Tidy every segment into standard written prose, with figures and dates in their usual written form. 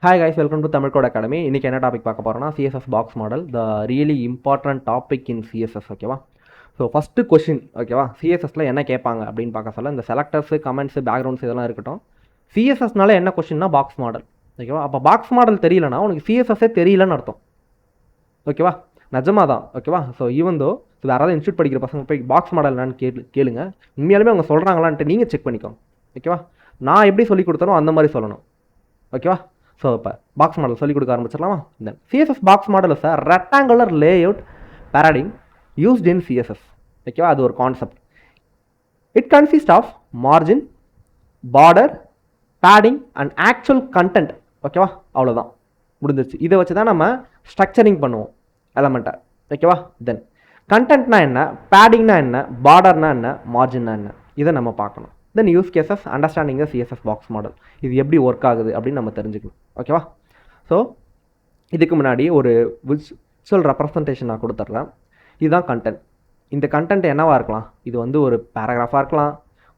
Hi guys, welcome to Tamil code academy. இன்றைக்கி என்ன topic பார்க்க போகிறோம்னா CSS box model, the really important topic in CSS. ஓகேவா? So first question, ஓகேவா, சிஎஸ்எஸில் என்ன கேட்பாங்க அப்படின்னு பார்க்க சொல்ல, இந்த செலக்டர்ஸு, கமெண்ட்ஸு, பேக்ரவுண்ட்ஸ் இதெல்லாம் இருக்கட்டும். சிஎஸ்எஸ்னால என்ன கொஷின்னா பாக்ஸ் மாடல். ஓகேவா? அப்போ பாக்ஸ் மாடல் தெரியலனா உனக்கு சிஎஸ்எஸ்ஸே தெரியலன்னு அர்த்தம். ஓகேவா? நிஜமாக தான். ஓகேவா? ஸோ ஈவன் தோ வேறு யாராவது இன்ஸ்டியூட் படிக்கிற பசங்க போய் பாக்ஸ் மாடல் என்னன்னு கேளுங்க. உண்மையாலுமே அவங்க சொல்கிறாங்களான்ட்டு நீங்கள் செக் பண்ணிக்கோங்க. ஓகேவா? நான் எப்படி சொல்லி கொடுத்தாலும் அந்த மாதிரி சொல்லணும். ஓகேவா? ஸோ இப்போ பாக்ஸ் மாடல் சொல்லிக் கொடுக்க ஆரம்பிச்சிடலாமா? Then CSS box model is a rectangular layout பேராடிங் யூஸ்ட் இன் சிஎஸ்எஸ். ஓகேவா? அது ஒரு concept. It consist of margin, border, padding and actual content. ஓகேவா? அவ்வளோதான், முடிஞ்சிருச்சு. இதை வச்சு தான் நம்ம ஸ்ட்ரக்சரிங் பண்ணுவோம் எலமெண்ட்டை. ஓகேவா? தென் கண்டென்ட்னா என்ன, பேடிங்னா என்ன, பார்டர்னா என்ன, மார்ஜின்னா என்ன, இதை நம்ம பார்க்கணும். தென் use cases, understanding the CSS box model, இது எப்படி ஒர்க் ஆகுது அப்படின்னு நம்ம தெரிஞ்சுக்கணும். ஓகேவா? ஸோ இதுக்கு முன்னாடி ஒரு விர்ச்சுவல் ரெப்ரசன்டேஷன் நான் கொடுத்துட்றேன். இதுதான் கண்டென்ட். இந்த கண்டென்ட் என்னவாக இருக்கலாம்? இது வந்து ஒரு பேராகிராஃபாக இருக்கலாம்,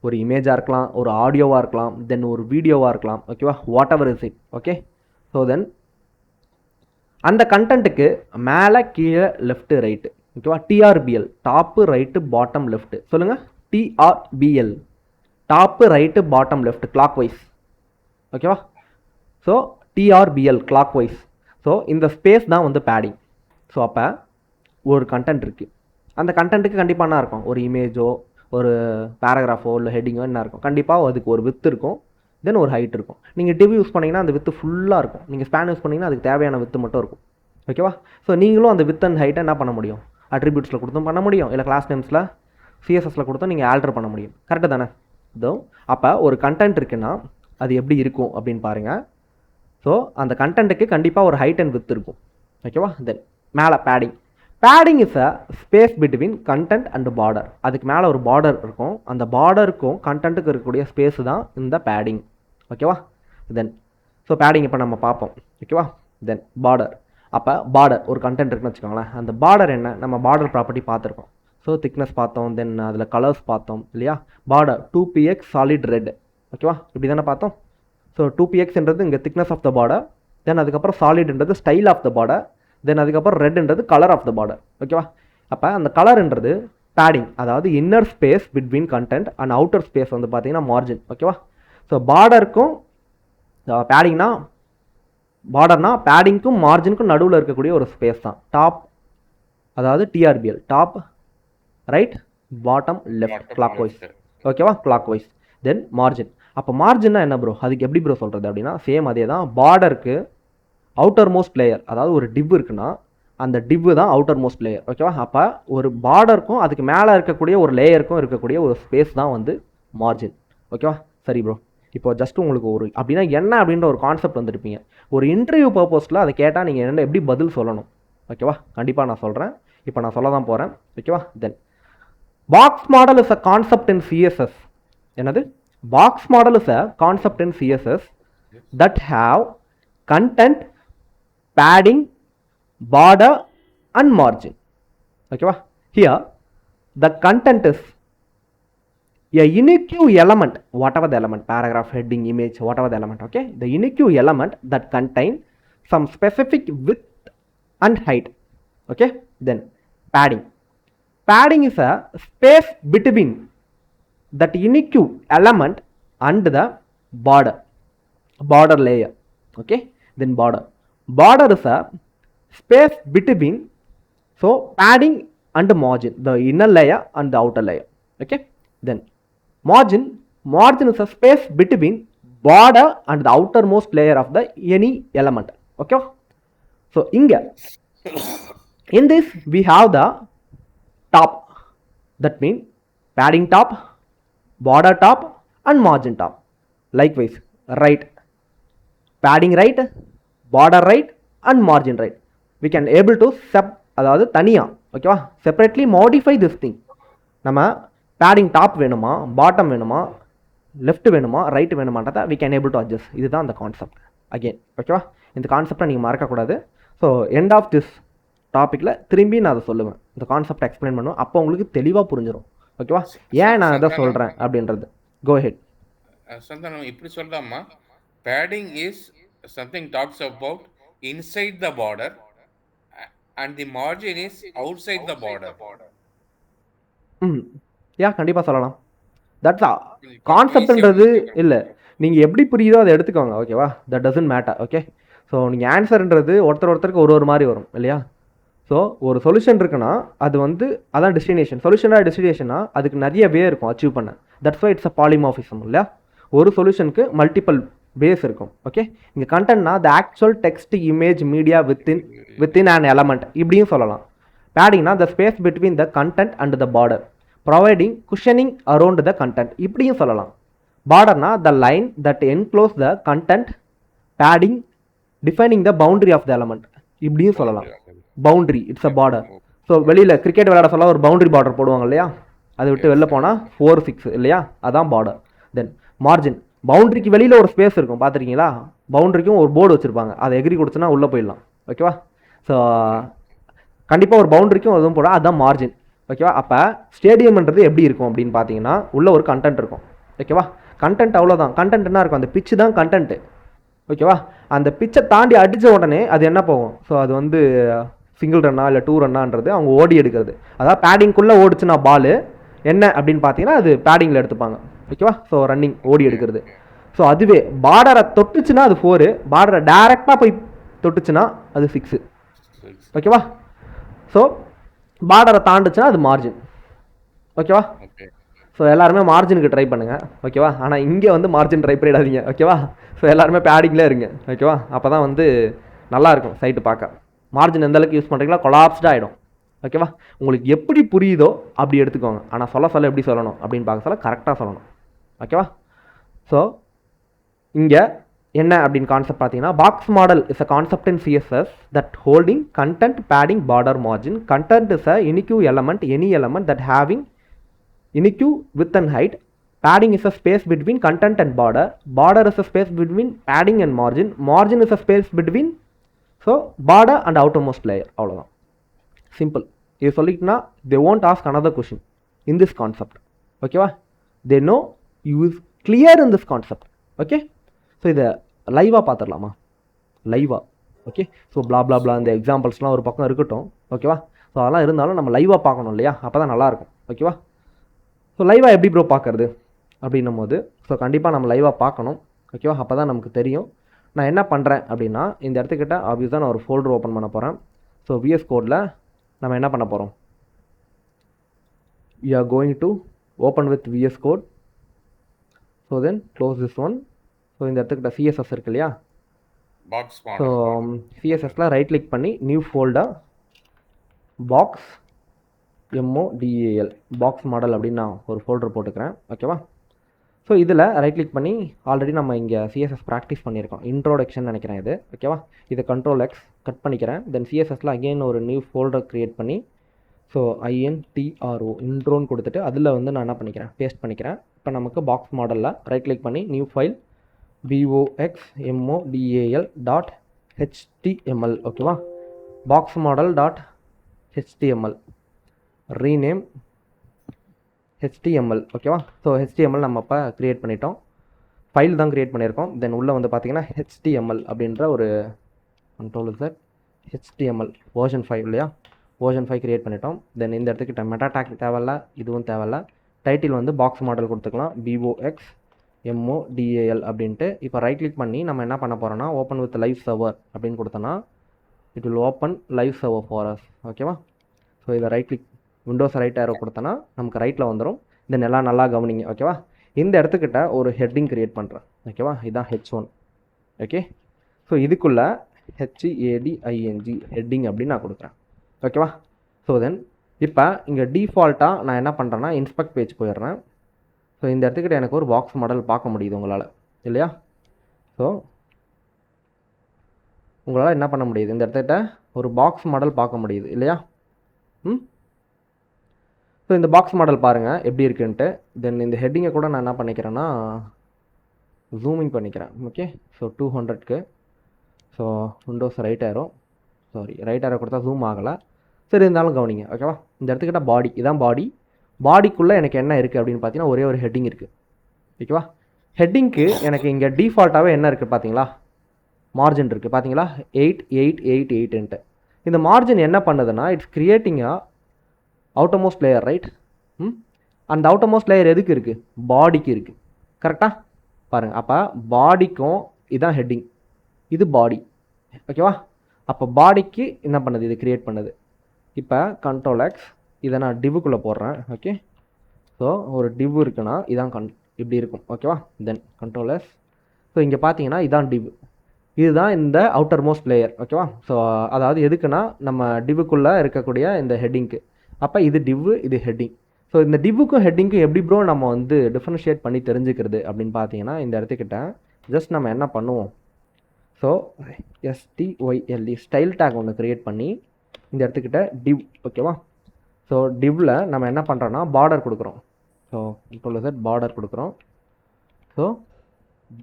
ஒரு இமேஜாக இருக்கலாம், ஒரு ஆடியோவாக இருக்கலாம், தென் ஒரு வீடியோவாக இருக்கலாம். ஓகேவா? Whatever is it. Okay? So then அந்த கண்டென்ட்டுக்கு மேலே, கீழே, லெஃப்ட்டு, ரைட்டு. ஓகேவா? TRBL, top, right, bottom, left. சொல்லுங்கள். TRBL, top, right, bottom, left, clockwise. ஓகேவா? So TRBL clockwise. So இந்த ஸ்பேஸ் தான் வந்து பேடிங். ஸோ அப்போ ஒரு கண்டென்ட் இருக்குது. அந்த கண்டென்ட்டுக்கு கண்டிப்பாக என்ன இருக்கும்? ஒரு இமேஜோ, ஒரு பேராகிராஃபோ, இல்லை ஹெட்டிங்கோ என்ன இருக்கும்? கண்டிப்பாக அதுக்கு ஒரு வித் இருக்கும், தென் ஒரு ஹைட் இருக்கும். நீங்கள் டிவ் யூஸ் பண்ணிங்கன்னா அந்த வித்து ஃபுல்லாக இருக்கும். நீங்கள் ஸ்பேன் யூஸ் பண்ணிங்கன்னா அதுக்கு தேவையான வித்து மட்டும் இருக்கும். ஓகேவா? ஸோ நீங்களும் அந்த வித் அண்ட் ஹைட்டை என்ன பண்ண முடியும்? அட்ரிபியூட்ஸில் கொடுத்தும் பண்ண முடியும், இல்லை கிளாஸ் நேம்ஸில் சிஎஸ்எஸில் கொடுத்தும் நீங்கள் ஆல்டர் பண்ண முடியும். கரெக்டு தானே? இதோ அப்போ ஒரு கண்டென்ட் இருக்குன்னா அது எப்படி இருக்கும் அப்படின்னு பாருங்கள். ஸோ அந்த கண்டென்ட்டுக்கு கண்டிப்பாக ஒரு ஹைட் அண்ட் வித் இருக்கும். ஓகேவா? தென் மேலே padding. Padding is a space between content and border. அதுக்கு மேலே ஒரு பார்டர் இருக்கும். அந்த பார்டருக்கும் கண்டென்ட்டுக்கு இருக்கக்கூடிய ஸ்பேஸ் தான் இந்த பேடிங். ஓகேவா? தென் ஸோ பேடிங் இப்போ நம்ம பார்ப்போம். ஓகேவா? தென் பார்டர். அப்போ பார்டர் ஒரு கண்டென்ட் இருக்குன்னு வச்சுக்கோங்களேன். அந்த பார்டர் என்ன, நம்ம பார்டர் ப்ராப்பர்ட்டி பார்த்துருக்கோம். ஸோ திக்னஸ் பார்த்தோம், தென் அதில் கலர்ஸ் பார்த்தோம் இல்லையா? Border 2px solid red. ஓகேவா? இப்படி தானே பார்த்தோம். ஸோ 2pxன்றது இங்கே திக்னஸ் ஆஃப் த பார்டர், தென் அதுக்கப்புறம் சாலிட்ன்றது ஸ்டைல் ஆஃப் த பார்டர், தென் அதுக்கப்புறம் ரெட்ன்றது கலர் ஆஃப் த பார்டர். ஓகேவா? அப்போ அந்த கலர்ன்றது பேடிங், அதாவது inner space between content and outer space வந்து பார்த்தீங்கன்னா மார்ஜின். ஓகேவா? ஸோ பார்டருக்கும் பேடிங்னா, பார்டர்னா பேடிங்க்கும் மார்ஜினுக்கும் நடுவில் இருக்கக்கூடிய ஒரு ஸ்பேஸ் தான் டாப், அதாவது TRBL, top, right, bottom, left, clockwise. ஓகேவா? Clockwise. Then margin. அப்போ மார்ஜின்னா என்ன ப்ரோ? அதுக்கு எப்படி ப்ரோ சொல்கிறது அப்படின்னா, சேம் அதே தான். பார்டருக்கு அவுட்டர் மோஸ்ட் லேயர், அதாவது ஒரு டிவ் இருக்குன்னா அந்த டிவ் தான் அவுட்டர் மோஸ்ட் லேயர். ஓகேவா? அப்போ ஒரு பார்டருக்கும் அதுக்கு மேலே இருக்கக்கூடிய ஒரு லேயருக்கும் இருக்கக்கூடிய ஒரு ஸ்பேஸ் தான் வந்து மார்ஜின். ஓகேவா? சரி ப்ரோ, இப்போ ஜஸ்ட் உங்களுக்கு ஒரு அப்படின்னா என்ன அப்படின்ற ஒரு கான்செப்ட் வந்துருப்பீங்க. ஒரு இன்டர்வியூ பர்பஸில் அதை கேட்டால் நீங்கள் என்ன எப்படி பதில் சொல்லணும்? ஓகேவா? கண்டிப்பாக நான் சொல்கிறேன். இப்போ நான் சொல்ல தான் போகிறேன். ஓகேவா? Then box model is a concept in CSS. என்னது? Box model is a concept in CSS that have content, padding, border and margin. Okay, here the content is a unique element, whatever the element, paragraph, heading, image, whatever the element. Okay, the unique element that contain some specific width and height. Okay, then padding. Padding is a space between that unique element and the border layer. Okay, then border is a space between, so padding and margin, the inner layer and the outer layer. Okay, then margin is a space between border and the outermost layer of the any element. Okay, so in this we have the top, that means padding top, border top and margin top. Likewise right, padding right, border right and margin right. We can able to அதாவது தனியாக, ஓகேவா, separately modify this thing. நம்ம padding top வேணுமா, bottom வேணுமா, left வேணுமா, right வேணுமான்றதை we can able to adjust. இதுதான் அந்த concept. Again ஓகேவா? இந்த கான்செப்டை நீங்கள் மறக்கக்கூடாது. ஸோ எண்ட் ஆஃப் திஸ் டாப்பிக்கில் திரும்பி நான் அதை சொல்லுவேன், இந்த கான்செப்டை எக்ஸ்பிளைன் பண்ணுவேன். அப்போ உங்களுக்கு தெளிவாக புரிஞ்சிடும். ஓகேவா? ஏன் நான் அதை சொல்கிறேன் அப்படின்றது. கோ ஹெட். சந்தானம், இப்படி சொல்லலாமா? Padding is something talks about inside the border and the margin is outside the border. ம். யா கண்டிப்பா சொல்லலாம். தட்ஸ் கொஞ்சம் ஈஸியாக கான்செப்ட்ன்றது புரிஞ்சுக்கலாம். இல்ல. நீங்க எப்படி புரியுதோ அத எடுத்துக்கோங்க. ஓகேவா? That doesn't matter. Okay. So நீங்க ஆன்ஸர்ன்றது ஒருத்தருக்கு ஒரு மாரி வரும் இல்லையா? ஸோ ஒரு சொல்யூஷன் இருக்குன்னா அது வந்து அதான் டெஸ்டினேஷன். சொல்யூஷனா டெஸ்டினேஷனா அதுக்கு நிறைய வே இருக்கும் அச்சீவ் பண்ண. That's why it's a polymorphism இல்லையா? ஒரு சொல்யூஷனுக்கு மல்டிபிள் வேஸ் இருக்கும். ஓகே. இங்கே கண்டென்ட்னா the actual text image media within an element இப்படியும் சொல்லலாம். பேடிங்னா the space between the content and the border providing cushioning around the content இப்படியும் சொல்லலாம். பார்டர்னா the line that enclose the content padding defining the boundary of the element இப்படியும் சொல்லலாம். Boundary it's a border. So வெளியில் cricket விளையாட சொல்ல ஒரு boundary border போடுவாங்க இல்லையா? அதை விட்டு வெளில போனால் 4-6 இல்லையா? அதான் பார்டர். தென் மார்ஜின் பவுண்டரிக்கு வெளியில் ஒரு ஸ்பேஸ் இருக்கும் பார்த்துருக்கீங்களா? பவுண்டரிக்கும் ஒரு போர்டு வச்சுருப்பாங்க. அதை எகிரி கொடுத்துனா உள்ளே போயிடலாம். ஓகேவா? ஸோ கண்டிப்பாக ஒரு பவுண்டரிக்கும் அதுவும் போட அதுதான் மார்ஜின். ஓகேவா? அப்போ ஸ்டேடியம்ன்றது எப்படி இருக்கும் அப்படின்னு பார்த்தீங்கன்னா உள்ள ஒரு கண்டென்ட் இருக்கும். ஓகேவா? கண்டென்ட் அவ்வளோதான். கண்டென்ட் என்ன இருக்கும்? அந்த பிச்சு தான் கண்டென்ட்டு. ஓகேவா? அந்த பிச்சை தாண்டி அடித்த உடனே அது என்ன போகும்? ஸோ அது வந்து சிங்கிள் ரன்னா இல்லை 2 ரன்னான்றது அவங்க ஓடி எடுக்கிறது. அதாவது பேடிங்குள்ளே ஓடிச்சுன்னா பால் என்ன அப்படின்னு பார்த்தீங்கன்னா அது பேடிங்கில் எடுத்துப்பாங்க. ஓகேவா? ஸோ ரன்னிங் ஓடி எடுக்கிறது. ஸோ அதுவே பார்டரை தொட்டுச்சுன்னா அது 4, பார்டரை டேரெக்டாக போய் தொட்டுச்சுன்னா அது 6. ஓகேவா? ஸோ பார்டரை தாண்டுச்சுன்னா அது மார்ஜின். ஓகேவா? ஸோ எல்லாருமே மார்ஜினுக்கு ட்ரை பண்ணுங்கள். ஓகேவா? ஆனால் இங்கே வந்து மார்ஜின் ட்ரை பண்ணிடாதீங்க. ஓகேவா? ஸோ எல்லாருமே பேடிங்கில் இருங்க. ஓகேவா? அப்போ தான் வந்து நல்லாயிருக்கும் சைட்டு பார்க்க. மார்ஜின் எந்த அளவுக்கு யூஸ் பண்ணுறீங்களா கொலாப்ஸ்டாக ஆகிடும். ஓகேவா? உங்களுக்கு எப்படி புரியுதோ அப்படி எடுத்துக்கோங்க. ஆனால் சொல்ல எப்படி சொல்லணும் அப்படின்னு பார்க்க சொல்ல கரெக்டாக சொல்லணும். ஓகேவா? ஸோ இங்கே என்ன அப்படின்னு கான்செப்ட் பார்த்தீங்கன்னா box model is a concept in CSS that holding content padding border margin. Content is a unique element any element that having unique width and height. Padding is a space between content and border. Border is a space between padding and margin. Margin is a space between so border and outermost layer. அவ்வளோதான். Simple. இது சொல்லிட்டுனா they won't ask another question in this concept. ஓகேவா? they know you is clear in this concept. Okay. So இதை லைவாக பார்த்துடலாமா? லைவாக. Okay. So பிளா பிளா பிளா இந்த எக்ஸாம்பிள்ஸ்லாம் ஒரு பக்கம் இருக்கட்டும். ஓகேவா? ஸோ அதெல்லாம் இருந்தாலும் நம்ம லைவாக பார்க்கணும் இல்லையா? அப்போ தான் நல்லாயிருக்கும். ஓகேவா? ஸோ லைவாக எப்படி ப்ரோ பார்க்குறது அப்படின்னும் போது ஸோ கண்டிப்பாக நம்ம லைவாக பார்க்கணும். ஓகேவா? அப்போ தான் நமக்கு தெரியும். நான் என்ன பண்ணுறேன் அப்படின்னா இந்த இடத்துக்கிட்ட ஆப்வியஸாக நான் ஒரு ஃபோல்டர் ஓப்பன் பண்ண போகிறேன். ஸோ விஎஸ் கோடில் நம்ம என்ன பண்ண போகிறோம்? You are going to open with VS code. So then close this one. ஸோ இந்த இடத்துக்கிட்ட சிஎஸ்எஸ் இருக்கு இல்லையா? ஸோ சிஎஸ்எஸில் ரைட் கிளிக் பண்ணி new folder box MODAL box model அப்படின்னு நான் ஒரு ஃபோல்டர் போட்டுக்கிறேன். ஓகேவா? ஸோ இதில் ரைட் கிளிக் பண்ணி ஆல்ரெடி நம்ம இங்கே சிஎஸ்எஸ் ப்ராக்டிஸ் பண்ணியிருக்கோம். இன்ட்ரோடக்ஷன் நினைக்கிறேன் இது. ஓகேவா? இதை Ctrl+X கட் பண்ணிக்கிறேன். தென் சிஎஸ்எஸில் அகெயின் ஒரு நியூ ஃபோல்டர் க்ரியேட் பண்ணி ஸோ INTRO இன்ட்ரோன்னு கொடுத்துட்டு அதில் வந்து நான் என்ன பண்ணிக்கிறேன் பேஸ்ட் பண்ணிக்கிறேன். இப்போ நமக்கு பாக்ஸ் மாடலில் ரைட் கிளிக் பண்ணி நியூ ஃபைல் boxmodal.html. ஓகேவா? Box model .html rename HTML. ஓகேவா? ஸோ HTML நம்ம இப்போ க்ரியேட் பண்ணிட்டோம். ஃபைல் தான் க்ரியேட் பண்ணியிருக்கோம். தென் உள்ளே வந்து பார்த்தீங்கன்னா HTML அப்படின்ற ஒரு Ctrl+Z HTML version 5 இல்லையா? version 5 க்ரியேட் பண்ணிட்டோம். தென் இந்த இடத்துக்கிட்ட மெட்டா டேக் தேவையில்ல, இதுவும் தேவையில்ல. டைட்டில் வந்து பாக்ஸ் மாடல் கொடுத்துக்கலாம். BOXMODAL அப்படின்ட்டு. இப்போ ரைட் கிளிக் பண்ணி நம்ம என்ன பண்ண போகிறோம்னா ஓப்பன் வித் லைவ் சர்வர் அப்படின்னு கொடுத்தோன்னா it will open live server for us. ஓகேவா? ஸோ இதை right click Windows right aero கொடுத்தோன்னா நமக்கு ரைட்டில் வந்துடும். தென் எல்லாம் நல்லா கவனிங்க. ஓகேவா? இந்த இடத்துக்கிட்ட ஒரு ஹெட்டிங் க்ரியேட் பண்ணுறேன். ஓகேவா? இதுதான் H1. ஓகே. ஸோ இதுக்குள்ளே HEADING ஹெட்டிங் அப்படின்னு நான் கொடுக்குறேன். ஓகேவா? ஸோ தென் இப்போ இங்கே டிஃபால்ட்டாக நான் என்ன பண்ணுறேன்னா இன்ஸ்பெக்ட் பேஜ் போயிடுறேன். ஸோ இந்த இடத்துக்கிட்ட எனக்கு ஒரு பாக்ஸ் மாடல் பார்க்க முடியுது உங்களால் இல்லையா? ஸோ உங்களால் என்ன பண்ண முடியுது? இந்த இடத்துக்கிட்ட ஒரு பாக்ஸ் மாடல் பார்க்க முடியுது இல்லையா? ஸோ இந்த பாக்ஸ் மாடல் பாருங்கள் எப்படி இருக்குன்ட்டு. தென் இந்த ஹெட்டிங்கை கூட நான் என்ன பண்ணிக்கிறேன்னா ஜூமிங் பண்ணிக்கிறேன். ஓகே. ஸோ 200க்கு ஸோ விண்டோஸ் ரைட் ஏரோ கொடுத்தா ஜூம் ஆகலை. சரி இருந்தாலும் கவனிங்க. ஓகேவா? இந்த இடத்துக்கிட்ட பாடி இதான் பாடிக்குள்ளே எனக்கு என்ன இருக்குது அப்படின்னு பார்த்தீங்கன்னா ஒரே ஒரு ஹெட்டிங் இருக்குது. ஓகேவா? ஹெட்டிங்க்கு எனக்கு இங்கே டிஃபால்ட்டாகவே என்ன இருக்குது பார்த்தீங்களா? மார்ஜின் இருக்குது பார்த்தீங்களா 8 இந்த மார்ஜின் என்ன பண்ணுதுன்னா it's creating a outermost layer right. அந்த அவுட்டர்மோஸ்ட் லேயர் எதுக்கு இருக்குது, பாடிக்கு இருக்குது கரெக்டாக பாருங்கள். அப்போ பாடிக்கும் இதான் ஹெட்டிங், இது பாடி ஓகேவா. அப்போ பாடிக்கு என்ன பண்ணுது, இது கிரியேட் பண்ணுது. இப்போ கண்ட்ரோல் எக்ஸ் இதை நான் டிவுக்குள்ளே போடுறேன் ஓகே. ஸோ ஒரு டிவ் இருக்குன்னா இதான் இப்படி இருக்கும் ஓகேவா. தென் கண்ட்ரோல் எஸ். ஸோ இங்கே பார்த்தீங்கன்னா இதான் டிவ், இதுதான் இந்த அவுட்டர் மோஸ்ட் லேயர் ஓகேவா. ஸோ அதாவது எதுக்குன்னா நம்ம டிவுக்குள்ளே இருக்கக்கூடிய இந்த ஹெட்டிங்க்கு. அப்போ இது டிவ், இது ஹெட்டிங். ஸோ இந்த டிவுக்கும் ஹெட்டிங்க்கும் எப்படி ப்ரோ நம்ம வந்து டிஃப்ரென்ஷியேட் பண்ணி தெரிஞ்சுக்கிறது அப்படின்னு பார்த்தீங்கன்னா இந்த இடத்துக்கிட்ட ஜஸ்ட் நம்ம என்ன பண்ணுவோம், ஸோ STYLE ஸ்டைல் டேக் ஒன்று க்ரியேட் பண்ணி இந்த இடத்துக்கிட்ட டிவ் ஓகேவா. ஸோ டிவ்வில் நம்ம என்ன பண்ணுறோன்னா பார்டர் கொடுக்குறோம். ஸோ கண்ட்ரோல் Z பார்டர் கொடுக்குறோம். ஸோ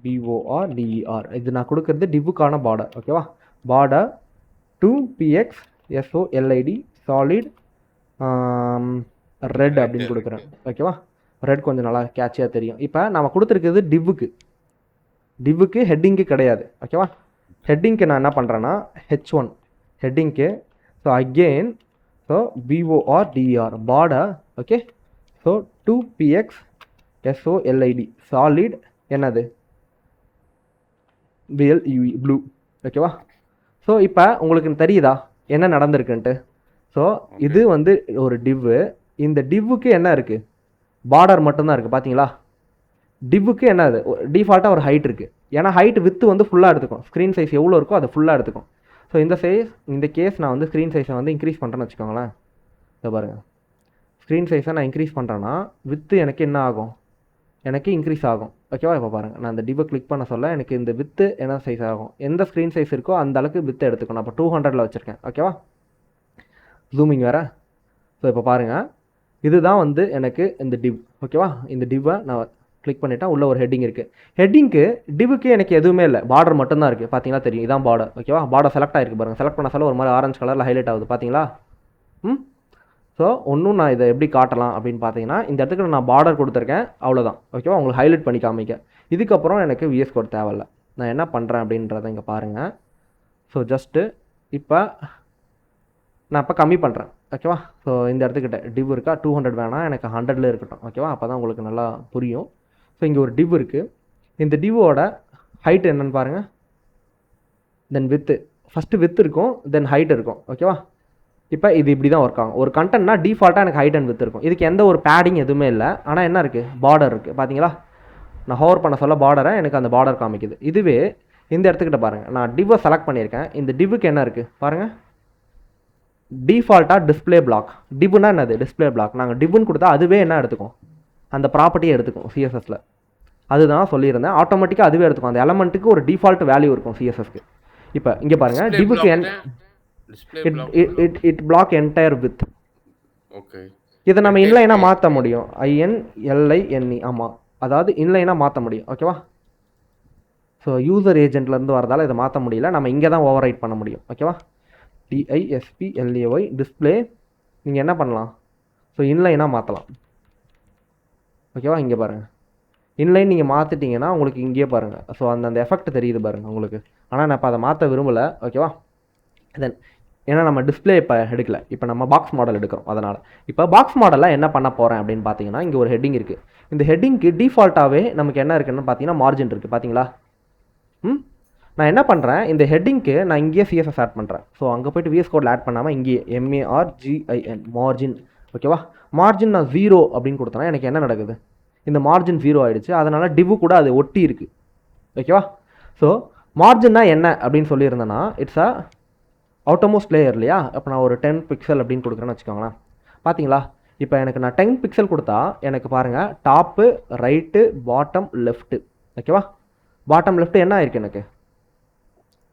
BORDER இது நான் கொடுக்குறது டிவுக்கான பார்டர் ஓகேவா. Border 2px SOLID solid red அப்படின்னு கொடுக்குறேன் ஓகேவா. ரெட் கொஞ்சம் நல்லா கேட்சியாக தெரியும். இப்போ நம்ம கொடுத்துருக்கிறது டிவுக்கு ஹெட்டிங்கு கிடையாது ஓகேவா. ஹெட்டிங்க்கு நான் என்ன பண்ணுறேன்னா H1 ஹெட்டிங்க்கு. So again so BORDER border okay. So 2px SOLID solid என்னது BLUE ப்ளூ ஓகேவா. ஸோ இப்போ உங்களுக்கு தெரியுதா என்ன நடந்திருக்குன்ட்டு. ஸோ இது வந்து ஒரு டிவ்வு, இந்த டிவ்வுக்கு என்ன இருக்குது, பார்டர் மட்டும்தான் இருக்குது பார்த்தீங்களா. டிவ்வுக்கு என்ன அது டிஃபால்ட்டாக ஒரு ஹைட் இருக்குது, ஏன்னா ஹைட் வித்து வந்து ஃபுல்லாக எடுத்துக்கும், ஸ்க்ரீன் சைஸ் எவ்வளோ இருக்கோ அதை ஃபுல்லாக எடுத்துக்கும். ஸோ இந்த கேஸ் நான் வந்து ஸ்க்ரீன் சைஸை வந்து இன்க்ரீஸ் பண்ணுறேன்னு வச்சுக்கோங்களேன். இதை பாருங்கள், ஸ்க்ரீன் சைஸை நான் இன்க்ரீஸ் பண்ணுறேன்னா வித்து எனக்கு என்ன ஆகும், எனக்கு இன்க்ரீஸ் ஆகும் ஓகேவா. இப்போ பாருங்கள், நான் இந்த டிவை கிளிக் பண்ண சொல்ல எனக்கு இந்த வித்து என்ன சைஸ் ஆகும், எந்த ஸ்க்ரீன் சைஸ் இருக்கோ அந்த அளவுக்கு வித்து எடுத்துக்கணும். அப்போ 200 வச்சுருக்கேன் ஓகேவா. ஜூமிங் வேறு. ஸோ இப்போ பாருங்கள், இதுதான் வந்து எனக்கு இந்த டிவ் ஓகேவா. இந்த டிவ்வை நான் கிளிக் பண்ணிட்டா உள்ள ஒரு ஹெட்டிங் இருக்குது. ஹெட்டிங்க்கு டிவுக்கு எனக்கு எதுவுமே இல்லை, பார்டர் மட்டும்தான் இருக்குது பார்த்தீங்களா, தெரியும் இதான் பார்டர் ஓகேவா. பார்டர் செலக்ட் ஆகிருக்கு பாருங்கள், செலக்ட் பண்ண சொல்ல ஒரு மாதிரி ஆரஞ்சு கலரில் ஹைலைட் ஆகுது பார்த்தீங்களா. ஸோ ஒன்றும் நான் இதை எப்படி காட்டலாம் அப்படின்னு பார்த்தீங்கன்னா இந்த இடத்துக்கு நான் பார்டர் கொடுத்துருக்கேன் அவ்வளோதான் ஓகேவா. உங்களுக்கு ஹைலைட் பண்ணி காமிக்க. இதுக்கப்புறம் எனக்கு விஎஸ் கோட் தேவையில்லை. நான் என்ன பண்ணுறேன் அப்படின்றத இங்கே பாருங்கள். ஸோ ஜஸ்ட்டு இப்போ நான் இப்போ கம்மி பண்ணுறேன் ஓகேவா. ஸோ இந்த இடத்துக்கிட்ட டிவ் இருக்கா, 200 வேணாம், எனக்கு 100ல் இருக்கட்டும் ஓகேவா. அப்போ தான் உங்களுக்கு நல்லா புரியும். ஸோ இங்கே ஒரு டிவ் இருக்குது, இந்த டிவோட ஹைட் என்னென்னு பாருங்கள். தென் வித்து, ஃபஸ்ட்டு வித் இருக்கும், தென் ஹைட் இருக்கும் ஓகேவா. இப்போ இது இப்படி தான் ஒர்க் ஆகும். ஒரு கண்டென்ட்னா டிஃபால்ட்டாக எனக்கு ஹைட் அண்ட் வித் இருக்கும், இதுக்கு எந்த ஒரு பேடிங் எதுவுமே இல்லை. ஆனால் என்ன இருக்குது, பார்டர் இருக்குது பார்த்தீங்களா. நான் ஹோவர் பண்ண சொல்ல பார்டரை எனக்கு அந்த பார்டர் காமிக்குது. இதுவே இந்த இடத்துக்கிட்ட பாருங்கள், நான் டிவ்வை செலக்ட் பண்ணியிருக்கேன். இந்த டிவ்வுக்கு என்ன இருக்குது பாருங்கள், டிஃபால்ட்டாக டிஸ்பிளே பிளாக். டிவ்னா என்னது, டிஸ்பிளே பிளாக். நாங்கள் டிவ்னு கொடுத்தா அதுவே என்ன எடுத்துக்கும், அந்த ப்ராப்பர்ட்டியை எடுத்துக்கும் சிஎஸ்எஸில். அதுதான் சொல்லியிருந்தேன், ஆட்டோமேட்டிக்காக அதுவே எடுத்துக்கும். அந்த எலமெண்ட்டுக்கு ஒரு டிஃபால்ட் வேல்யூ இருக்கும் சிஎஸ்எஸ்க்கு. இப்போ இங்கே பாருங்கள், டிவ்வுக்கு it block entire with okay. இதை நம்ம இன்லைனாக மாற்ற முடியும், INLINE ஆமாம், அதாவது இன்லைனாக மாற்ற முடியும் ஓகேவா. ஸோ யூசர் ஏஜென்ட்லேருந்து வரதால் இதை மாற்ற முடியல, நம்ம இங்கே தான் ஓவர் ரைட் பண்ண முடியும் ஓகேவா. DISPLAY டிஸ்பிளே நீங்கள் என்ன பண்ணலாம், ஸோ இன்லைனாக மாற்றலாம் ஓகேவா. இங்கே பாருங்கள், இன்லைன் நீங்கள் மாற்றிட்டீங்கன்னா உங்களுக்கு இங்கேயே பாருங்கள். ஸோ அந்த எஃபெக்ட் தெரியுது பாருங்கள் உங்களுக்கு. ஆனால் நான் இப்போ அதை மாற்ற விரும்பலை ஓகேவா. தென் ஏன்னா நம்ம டிஸ்பிளே இப்போ எடுக்கல, இப்போ நம்ம பாக்ஸ் மாடல் எடுக்கிறோம். அதனால் இப்போ பாக்ஸ் மாடலில் என்ன பண்ண போகிறேன் அப்படின்னு பார்த்தீங்கன்னா இங்கே ஒரு ஹெட்டிங் இருக்குது. இந்த ஹெட்டிங்க்கு டிஃபால்ட்டாகவே நமக்கு என்ன இருக்குன்னு பார்த்தீங்கன்னா மார்ஜின் இருக்குது பார்த்தீங்களா. நான் என்ன பண்ணுறேன், இந்த ஹெட்டிங்க்கு நான் இங்கேயே CSS ஆட் பண்ணுறேன். ஸோ அங்கே போய்ட்டு VS கோடில் ஆட் பண்ணாமல் இங்கேயே MARGIN மார்ஜின் ஓகேவா. மார்ஜின் நான் 0 அப்படின்னு கொடுத்தேன்னா எனக்கு என்ன நடக்குது, இந்த மார்ஜின் 0 ஆகிடுச்சு. அதனால் டிவு கூட அது ஒட்டி இருக்குது ஓகேவா. ஸோ மார்ஜின்னா என்ன அப்படின்னு சொல்லியிருந்தேன்னா இட்ஸ் அ அவுட்டர்மோஸ்ட் லேயர் இல்லையா. அப்போ நான் ஒரு 10 பிக்சல் அப்படின்னு கொடுக்குறேன்னு வச்சுக்கோங்களேன். பார்த்தீங்களா, இப்போ எனக்கு நான் 10 பிக்சல் கொடுத்தா எனக்கு பாருங்கள் டாப்பு, ரைட்டு, பாட்டம், லெஃப்ட்டு ஓகேவா. பாட்டம் லெஃப்ட் என்ன ஆயிருக்கு, எனக்கு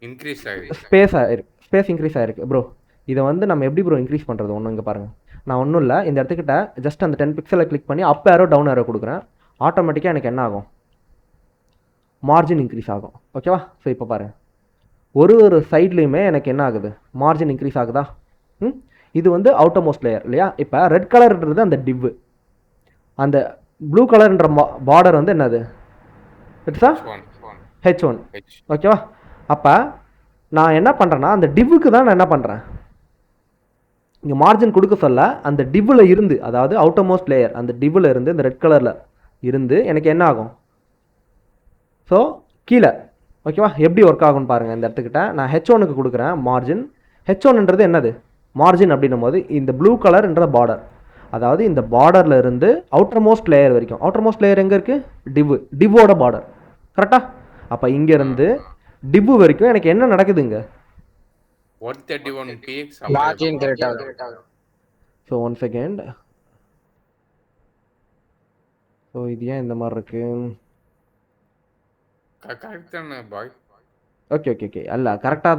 இன்க்ரீஸ் ஆகிருக்கு, ஸ்பேஸ் இன்க்ரீஸ் ஆகிருக்கு. ப்ரோ இதை வந்து நம்ம எப்படி ப்ரோ இன்க்ரீஸ் பண்ணுறது, ஒன்று இங்கே பாருங்கள். நான் ஒன்றும் இல்லை, இந்த இடத்துக்கிட்ட ஜஸ்ட் அந்த 10 பிக்சலை கிளிக் பண்ணி அப் ஏரோ டவுன் ஏரோ கொடுக்குறேன். ஆட்டோமேட்டிக்காக எனக்கு என்ன ஆகும், மார்ஜின் இன்க்ரீஸ் ஆகும் ஓகேவா. ஸோ இப்போ பாருங்கள், ஒரு சைட்லேயுமே எனக்கு என்ன ஆகுது, மார்ஜின் இன்க்ரீஸ் ஆகுதா. இது வந்து அவுட்டர் மோஸ்ட் லேயர் இல்லையா. இப்போ ரெட் கலர்ன்றது அந்த டிவ், அந்த ப்ளூ கலர்ன்ற பார்டர் வந்து என்னது, இட்ஸ் H1 ஓகேவா. அப்போ நான் என்ன பண்ணுறேன்னா அந்த டிவ்வுக்கு தான் நான் என்ன பண்ணுறேன், இங்கே மார்ஜின் கொடுக்க சொல்ல அந்த டிவ்வில் இருந்து, அதாவது அவுட்டர் மோஸ்ட் லேயர் அந்த டிவ்வில் இருந்து இந்த ரெட் கலரில் இருந்து எனக்கு என்ன ஆகும், ஸோ கீழே ஓகேவா எப்படி ஒர்க் ஆகும்னு பாருங்கள். இந்த இடத்துக்கிட்ட நான் H1க்கு கொடுக்குறேன் மார்ஜின். H1ன்றது என்னது மார்ஜின் அப்படின்னும் போது இந்த ப்ளூ கலர்ன்ற பார்டர், அதாவது இந்த பார்டரில் இருந்து அவுட்டர் மோஸ்ட் லேயர் வரைக்கும். அவுட்டர் மோஸ்ட் லேயர் எங்கே இருக்குது, டிவ்வோட பார்டர் கரெக்டாக. அப்போ இங்கேருந்து டிவ்வு வரைக்கும் எனக்கு என்ன நடக்குதுங்க, 131 px மார்ஜின் கிரியேட் ஆகும். So one second. ஸோ இது ஏன் இந்த மாதிரி இருக்கு, கரெக்ட் தானே பாய்? ஓகே ஓகே ஓகே அல்ல கரெக்டாக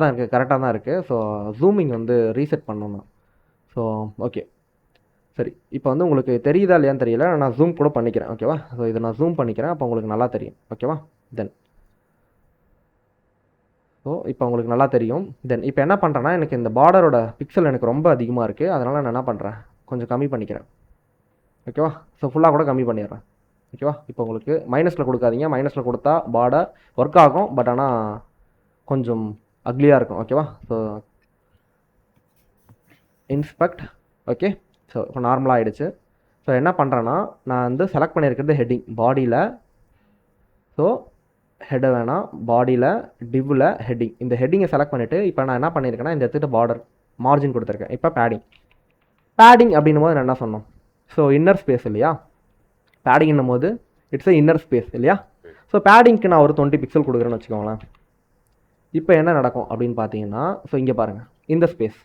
தான் இருக்குது. ஸோ ஜூமிங் வந்து ரீசெட் பண்ணணும். ஸோ ஓகே சரி, இப்போ வந்து உங்களுக்கு தெரியுதா இல்லையான்னு தெரியல, நான் ஜூம் கூட பண்ணிக்கிறேன் ஓகேவா. ஸோ இதை நான் ஜூம் பண்ணிக்கிறேன், அப்போ உங்களுக்கு நல்லா தெரியும் ஓகேவா. தென் ஸோ இப்போ உங்களுக்கு நல்லா தெரியும். தென் இப்போ என்ன பண்ணுறேன்னா எனக்கு இந்த பார்டரோட பிக்சல் எனக்கு ரொம்ப அதிகமாக இருக்குது, அதனால் நான் என்ன பண்ணுறேன் கொஞ்சம் கம்மி பண்ணிக்கிறேன் ஓகேவா. ஸோ ஃபுல்லாக கூட கம்மி பண்ணிடுறேன் ஓகேவா. இப்போ உங்களுக்கு மைனஸில் கொடுக்காதீங்க, மைனஸில் கொடுத்தா பார்டர் ஒர்க் ஆகும், பட் ஆனால் கொஞ்சம் அக்லியாக இருக்கும் ஓகேவா. So inspect okay. ஸோ இப்போ நார்மலாக ஆகிடுச்சு. ஸோ என்ன பண்ணுறேன்னா நான் வந்து செலக்ட் பண்ணியிருக்கிறது ஹெட்டிங் பாடியில். ஸோ ஹெட்டை வேணாம், பாடியில் டிவ்வில் ஹெட்டிங், இந்த ஹெட்டிங்கை செலக்ட் பண்ணிவிட்டு இப்போ நான் என்ன பண்ணியிருக்கேன்னா இந்த இடத்துட்டு பார்டர் மார்ஜின் கொடுத்துருக்கேன். இப்போ பேடிங் அப்படின்னும் போது நான் என்ன சொன்னோம், ஸோ இன்னர் ஸ்பேஸ் இல்லையா, பேடிங்னும் போது இட்ஸ் எ இன்னர் ஸ்பேஸ் இல்லையா. ஸோ பேடிங்க்கு நான் ஒரு 20 பிக்சல் கொடுக்குறேன்னு வச்சுக்கோங்களேன். இப்போ என்ன நடக்கும் அப்படின்னு பார்த்தீங்கன்னா, ஸோ இங்கே பாருங்கள் இந்த ஸ்பேஸ்,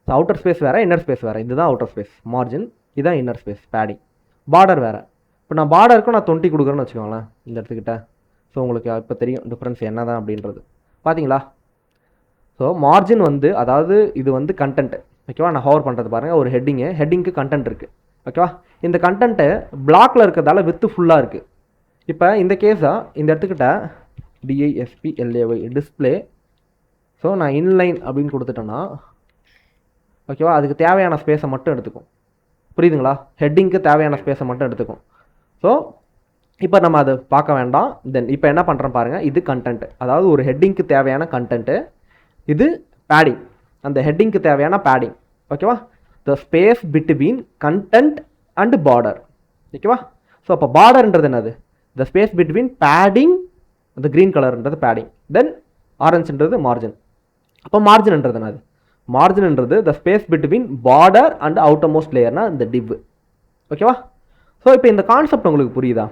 ஸோ அவுட்டர் ஸ்பேஸ் வேறு இன்னர் ஸ்பேஸ் வேறு, இதுதான் அவுட்டர் ஸ்பேஸ் மார்ஜின், இதுதான் இன்னர் ஸ்பேஸ் பேடிங். பார்டர் வேறு. இப்போ நான் பார்டருக்கும் நான் 20 கொடுக்குறேன்னு வச்சுக்கோங்களேன் இந்த இடத்துக்கிட்ட. ஸோ உங்களுக்கு இப்போ தெரியும் டிஃப்ரென்ஸ் என்ன தான் அப்படின்றது பார்த்தீங்களா. ஸோ மார்ஜின் வந்து அதாவது இது வந்து கண்டென்ட்டு ஓகேவா. நான் ஹவர் பண்ணுறது பாருங்கள், ஒரு ஹெட்டிங்க்கு கண்டென்ட் இருக்குது ஓகேவா. இந்த கண்டென்ட்டு பிளாக்ல இருக்கிறதால வித்து ஃபுல்லாக இருக்குது. இப்போ இந்த கேஸாக இந்த இடத்துக்கிட்ட DISPLAY டிஸ்பிளே. ஸோ நான் இன்லைன் அப்படின்னு கொடுத்துட்டேன்னா ஓகேவா, அதுக்கு தேவையான ஸ்பேஸை மட்டும் எடுத்துக்கும், புரியுதுங்களா. ஹெட்டிங்க்கு தேவையான ஸ்பேஸை மட்டும் எடுத்துக்கும். ஸோ இப்போ நம்ம அதை பார்க்க வேண்டாம். தென் இப்போ என்ன பண்ணுறோம் பாருங்கள், இது கண்டென்ட், அதாவது ஒரு ஹெட்டிங்க்கு தேவையான கண்டென்ட்டு, இது பேடிங், அந்த ஹெட்டிங்க்கு தேவையான பேடிங் ஓகேவா. The space between content and border ஓகேவா. ஸோ அப்போ பார்டர்ன்றது என்னது, த ஸ்பேஸ் பிட்வீன் பேடிங், அந்த க்ரீன் கலர்ன்றது பேடிங், தென் ஆரஞ்சுன்றது மார்ஜின். அப்போ மார்ஜின்ன்றது என்னது, மார்ஜின்ன்றது the space between border and outer most லேயர்னா இந்த டிவ் ஓகேவா. ஸோ இப்போ இந்த கான்செப்ட் உங்களுக்கு புரியுதா?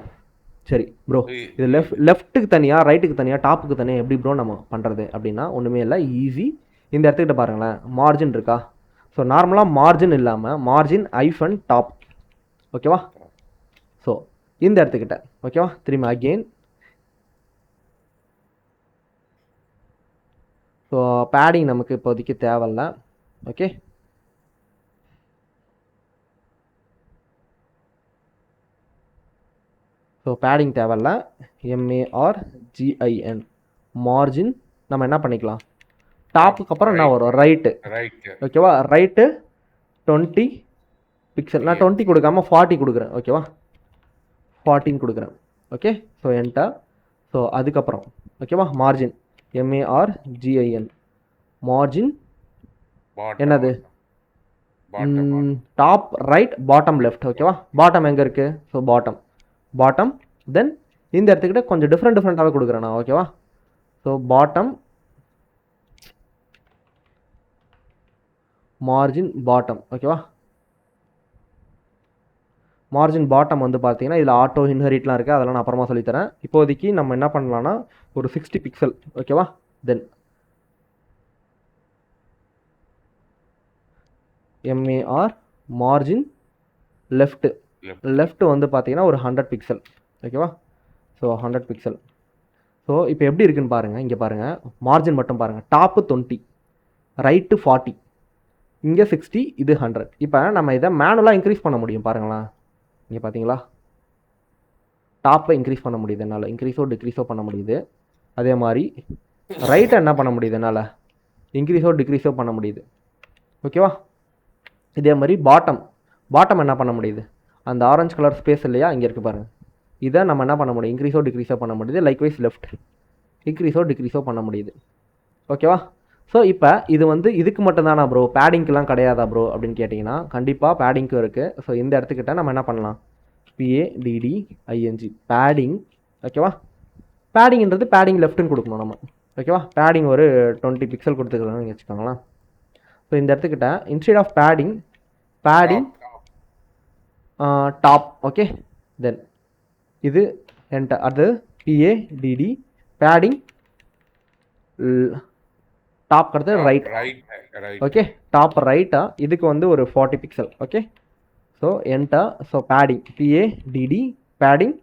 சரி ப்ரோ, இது லெஃப்ட்டுக்கு தனியாக ரைட்டுக்கு தனியாக டாப்புக்கு தனியாக எப்படி ப்ரோ நம்ம பண்ணுறது அப்படின்னா ஒன்றுமே இல்லை, ஈஸி. இந்த இடத்துக்கிட்ட பாருங்களேன் மார்ஜின் இருக்கா. ஸோ நார்மலாக மார்ஜின் இல்லாமல் மார்ஜின் ஐஃபன் டாப் ஓகேவா. ஸோ இந்த இடத்துக்கிட்ட ஓகேவா, திரும்பி அகெயின். ஸோ பேடிங் நமக்கு இப்போதைக்கு தேவையில்ல ஓகே. ஸோ பேடிங் தேவையில்ல, MARGIN மார்ஜின் நம்ம என்ன பண்ணிக்கலாம், டாப்புக்கு அப்புறம் என்ன வரும் ரைட்டு ஓகேவா. ரைட்டு 20 பிக்சல், நான் 20 கொடுக்காம 40 கொடுக்குறேன் ஓகேவா, 14 கொடுக்குறேன் ஓகே. So enter. ஸோ அதுக்கப்புறம் ஓகேவா மார்ஜின் MARGIN மார்ஜின் என்னது, டாப் ரைட் பாட்டம் லெஃப்ட் ஓகேவா. பாட்டம் எங்கே இருக்குது, ஸோ பாட்டம். தென் இந்த இடத்துக்கிட்ட கொஞ்சம் டிஃப்ரெண்ட்டாகவே கொடுக்குறேன் நான் ஓகேவா. ஸோ பாட்டம் மார்ஜின் பாட்டம் ஓகேவா. மார்ஜின் பாட்டம் வந்து பார்த்தீங்கன்னா இதில் ஆட்டோ இன்ஹெரிட்லாம் இருக்குது, அதெல்லாம் நான் அப்புறமா சொல்லித்தரேன். இப்போதைக்கு நம்ம என்ன பண்ணலான்னா ஒரு 60 பிக்சல் ஓகேவா. தென் MAR மார்ஜின் லெஃப்ட் வந்து பார்த்தீங்கன்னா ஒரு 100 பிக்சல் ஓகேவா. So 100 pixel. ஸோ இப்போ எப்படி இருக்குன்னு பாருங்கள், இங்கே பாருங்கள் மார்ஜின் மட்டும் பாருங்கள், டாப்பு 20 ரைட்டு 40 இங்கே 60 இது 100. இப்போ நம்ம இதை மேனுவலாக இன்க்ரீஸ் பண்ண முடியும் பாருங்களேன், இங்கே பார்த்தீங்களா டாப்பை இன்க்ரீஸ் பண்ண முடியுது என்னால், இன்க்ரீஸோ டிக்ரீஸோ பண்ண முடியுது. அதே மாதிரி ரைட்டை என்ன பண்ண முடியுது என்னால், இன்க்ரீஸோ டிக்ரீஸோ பண்ண முடியுது ஓகேவா. இதே மாதிரி பாட்டம் என்ன பண்ண முடியுது, அந்த ஆரஞ்சு கலர் ஸ்பேஸ் இல்லையா இங்கே இருக்குது பாருங்கள், இதை நம்ம என்ன பண்ண முடியும், இன்க்ரீஸோ டிக்ரீஸோ பண்ண முடியுது. லைக்வைஸ் லெஃப்ட் இன்க்ரீஸோ டிக்ரீஸோ பண்ண முடியுது ஓகேவா? ஸோ இப்போ இது வந்து இதுக்கு மட்டும்தானா ப்ரோ, பேடிங்க்கெலாம் கிடையாதா ப்ரோ அப்படின்னு கேட்டிங்கன்னா கண்டிப்பாக பேடிங்க்கும் இருக்குது. ஸோ இந்த இடத்துக்கிட்ட நம்ம என்ன பண்ணலாம், PADDING பேடிங். ஓகேவா? பேடிங்கிறது பேடிங் லெஃப்ட்டுன்னு கொடுக்கணும் நம்ம. ஓகேவா? பேடிங் ஒரு 20 பிக்சல் கொடுத்துக்கலாம்னு வச்சுக்கோங்களேன். ஸோ இந்த இடத்துக்கிட்ட instead of padding top. Okay, then இது என்டர். அது PADD பேடிங் டாப் கடத்து ரைட். ஓகே, டாப் ரைட்டா இதுக்கு வந்து ஒரு 40 pixel. Okay, so enter. So padding PADD padding.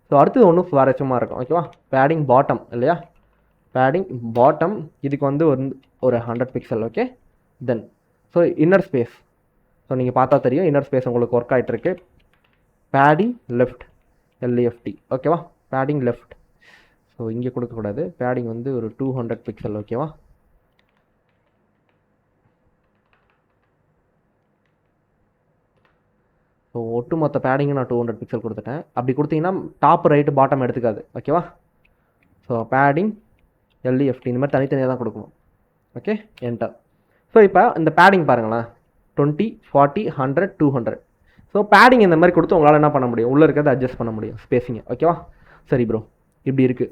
So அடுத்தது ஒன்றும் சுவாரஸ்யமாக இருக்கும். ஓகேவா? பேடிங் பாட்டம் இல்லையா, பேடிங் பாட்டம் இதுக்கு வந்து ஒரு 100 pixel. Okay, then so inner space. So நீங்கள் பார்த்தா தெரியும் இன்னர் ஸ்பேஸ் உங்களுக்கு ஒர்க் ஆகிட்டுருக்கு. Padding left LEFT. ஓகேவா? Padding left. ஸோ இங்கே கொடுக்கக்கூடாது, பேடிங் வந்து ஒரு 200 பிக்சல். ஓகேவா? ஸோ ஒட்டுமொத்த பேடிங்கு நான் 200 பிக்சல் கொடுத்துட்டேன். அப்படி கொடுத்தீங்கன்னா டாப் ரைட்டு பாட்டம் எடுத்துக்காது. ஓகேவா? ஸோ பேடிங் LEFT இந்த மாதிரி தனித்தனியாக தான் கொடுக்கணும். Okay, enter. ஸோ இப்போ இந்த பேடிங் பாருங்களேன், 20, 40, 100, 200. ஸோ பேடிங் இந்த மாதிரி கொடுத்து உங்களால் என்ன பண்ண முடியும், உள்ளே இருக்கிறத அட்ஜஸ்ட் பண்ண முடியும் ஸ்பேஸிங்க. ஓகேவா? சரி ப்ரோ, இப்படி இருக்குது.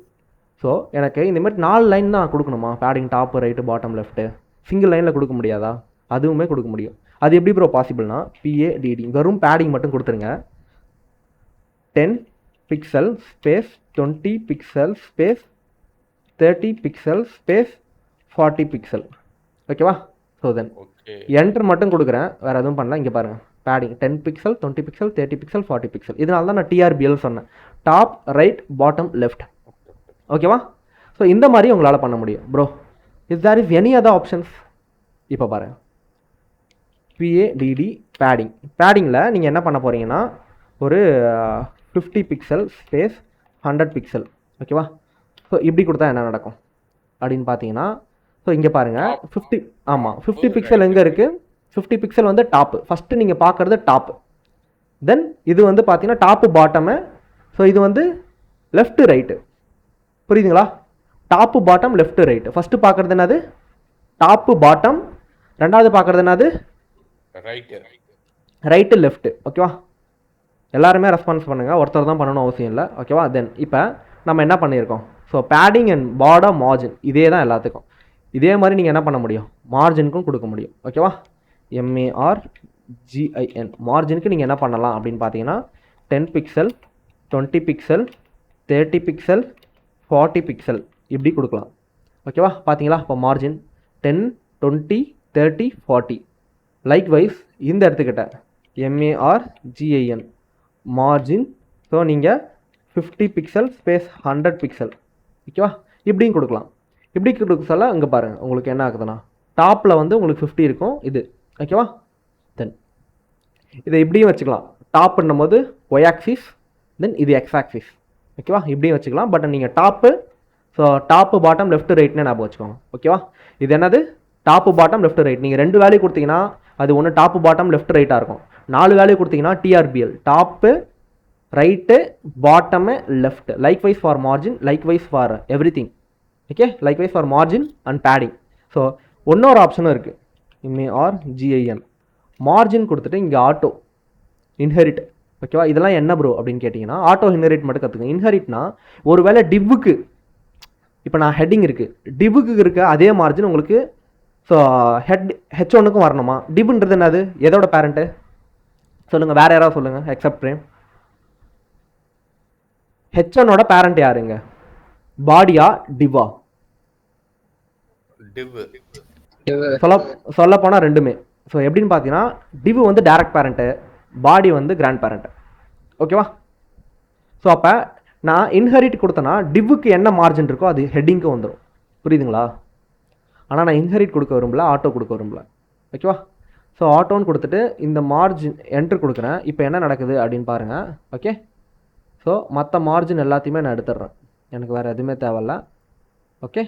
ஸோ எனக்கு இந்த மாதிரி 4 லைன் தான் கொடுக்கணுமா, padding top right bottom left single லைனில் கொடுக்க முடியாதா? அதுவுமே கொடுக்க முடியும். அது எப்படி ப்ரோ பாசிபிள்னா, PADD வெறும் பேடிங் மட்டும் கொடுத்துருங்க. 10 pixel space 20 pixel space 30 pixel space 40 pixel. ஓகேவா? ஸோ தென் என்டர் மட்டும் கொடுக்குறேன், வேறு எதுவும் பண்ணல. இங்கே பாருங்கள், padding 10 pixel 20 pixel 30 pixel 40 pixel. இதனால தான் நான் TRBL சொன்னேன், டாப் ரைட் பாட்டம் லெஃப்ட். ஓகேவா? ஸோ இந்த மாதிரி உங்களால் பண்ண முடியும். Bro if there is any other options, இப்போ பாருங்கள், PADD பேடிங். பேடிங்கில் நீங்கள் என்ன பண்ண போகிறீங்கன்னா ஒரு 50 பிக்சல் ஸ்பேஸ் 100 பிக்சல். ஓகேவா? ஸோ இப்படி கொடுத்தா என்ன நடக்கும் அப்படின்னு பார்த்தீங்கன்னா, ஸோ இங்கே பாருங்கள் 50. ஆமாம், 50 பிக்சல் எங்கே இருக்குது, 50 பிக்சல் வந்து டாப்பு. ஃபஸ்ட்டு நீங்கள் பார்க்குறது டாப்பு, தென் இது வந்து பார்த்தீங்கன்னா டாப்பு பாட்டமு. ஸோ இது வந்து லெஃப்ட்டு ரைட்டு. புரியுதுங்களா? Top bottom left right. First பார்க்குறது என்னது, டாப்பு பாட்டம். ரெண்டாவது பார்க்குறது என்னது, ரைட்டு லெஃப்ட்டு. ஓகேவா? எல்லாருமே ரெஸ்பான்ஸ் பண்ணுங்கள், ஒருத்தர் தான் பண்ணணும் அவசியம் இல்லை. ஓகேவா? தென் இப்போ நம்ம என்ன பண்ணியிருக்கோம், so padding and bottom margin இதே தான் எல்லாத்துக்கும். இதே மாதிரி நீங்கள் என்ன பண்ண முடியும், மார்ஜினுக்கும் கொடுக்க முடியும். ஓகேவா? MARGIN மார்ஜினுக்கு நீங்கள் என்ன பண்ணலாம் அப்படின்னு பார்த்தீங்கன்னா 10 பிக்சல் 20 பிக்சல் 30 பிக்சல் 40 பிக்சல் இப்படி கொடுக்கலாம். ஓகேவா? பார்த்தீங்களா? இப்போ மார்ஜின் 10, 20, 30, 40. லைக்வைஸ் இந்த இடத்துக்கிட்ட MARGIN மார்ஜின். ஸோ நீங்கள் 50 பிக்சல் ஸ்பேஸ் 100 பிக்சல். ஓகேவா? இப்படியும் கொடுக்கலாம். இப்படி கொடுக்க சொல்ல இங்கே பாருங்கள் உங்களுக்கு என்ன ஆகுதுன்னா, டாப்பில் வந்து உங்களுக்கு 50 இருக்கும் இது. ஓகேவா? தென் இதை இப்படியும் வச்சுக்கலாம். டாப்புன்னும் போது ஒய் ஆக்சிஸ், தென் இது எக்ஸ் ஆக்சிஸ். ஓகேவா? இப்படியும் வச்சுக்கலாம். பட் நீங்கள் top, so top bottom left ரைட்னு ஞாபகம் வச்சுக்கோங்க. ஓகேவா? இது என்னது, டாப்பு பாட்டம் லெஃப்ட் ரைட். நீங்கள் 2 வேல்யூ கொடுத்தீங்கன்னா அது ஒன்று டாப்பு பாட்டம் லெஃப்ட் ரைட்டாக இருக்கும். 4 வேல்யூ கொடுத்தீங்கன்னா TRBL top right bottom left. Likewise for margin, likewise for every thing. Okay, likewise for margin and padding. So இன்னொரு ஆப்ஷனும் இருக்குது, MARGIN மார்ஜின் கொடுத்துட்டு இங்கே ஆட்டோ இன்ஹெரிட். ஓகேவா? இதெல்லாம் என்ன ப்ரோ அப்படின்னு கேட்டிங்கன்னா, ஆட்டோ இன்ஹெரிட் மட்டும் கற்றுக்குங்க. இன்ஹெரிட்னா ஒரு வேளை டிவ்வுக்கு, இப்போ நான் ஹெட்டிங் இருக்குது, டிவ்வுக்கு இருக்க அதே மார்ஜின் உங்களுக்கு ஸோ H1க்கும் வரணுமா? டிவ்ன்றது என்னது, எதோட பேரண்ட்டு சொல்லுங்கள், வேறு யாராவது சொல்லுங்கள் எக்ஸப்ட் பிரேம். H1ஓட பேரண்ட் யாருங்க, பாடியா டிவ்வா? சொல்ல போனால் ரெண்டுமே. ஸோ எப்படின்னு பார்த்தீங்கன்னா, டிவ் வந்து டைரக்ட் பேரண்ட்டு, பாடி வந்து கிராண்ட் பேரண்ட்டு. ஓகேவா? ஸோ அப்போ நான் இன்ஹெரிட் கொடுத்தேன்னா டிவ்வுக்கு என்ன மார்ஜின் இருக்கோ அது ஹெட்டிங்க்கு வந்துடும். புரியுதுங்களா? ஆனால் நான் இன்ஹெரிட் கொடுக்க விரும்பல, ஆட்டோ கொடுக்க விரும்பல. ஓகேவா? ஸோ ஆட்டோன்னு கொடுத்துட்டு இந்த மார்ஜின் என்ட்ரு கொடுக்குறேன். இப்போ என்ன நடக்குது அப்படின்னு பாருங்கள். ஓகே, ஸோ மற்ற மார்ஜின் எல்லாத்தையுமே நான் எடுத்துடுறேன், எனக்கு வேறு எதுவுமே தேவையில்ல. ஓகே,